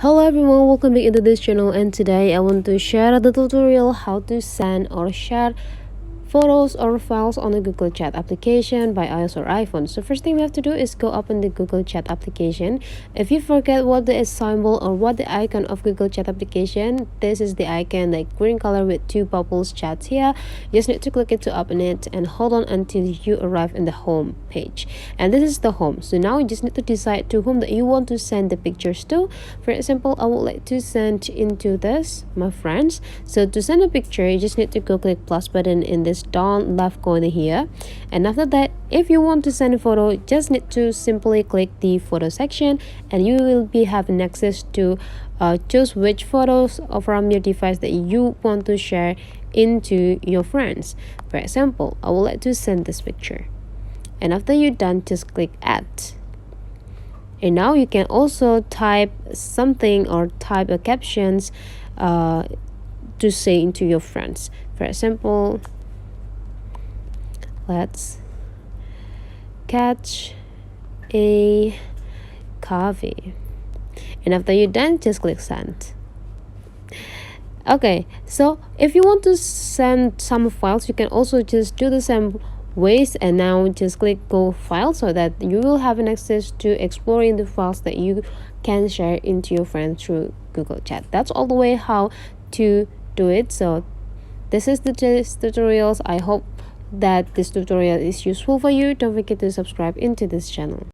Hello everyone, welcome back into this channel, and today I want to share the tutorial how to send or share photos or files on the Google Chat application by iOS or iPhone. So first thing we have to do is go open the Google Chat application. If you forget what the symbol or what the icon of Google Chat application, this is the icon, like green color with two bubbles chats here. You just need to click it to open it and hold on until you arrive in the home page. And this is the home. So now you just need to decide to whom that you want to send the pictures to. For example, I would like to send into this my friends. So to send a picture, you just need to go click plus button in this down left corner here, and after that, if you want to send a photo, just need to simply click the photo section and you will be having access to choose which photos from your device that you want to share into your friends. For example, I would like to send this picture, and after you're done, just click add. And now you can also type something or type a captions to say into your friends. For example, let's catch a coffee, and after you're done, just click send. Okay, so if you want to send some files, you can also just do the same ways, and now just click go file so that you will have an access to exploring the files that you can share into your friends through Google Chat. That's all the way how to do it. So this is the tutorials. I hope that this tutorial is useful for you. Don't forget to subscribe into this channel.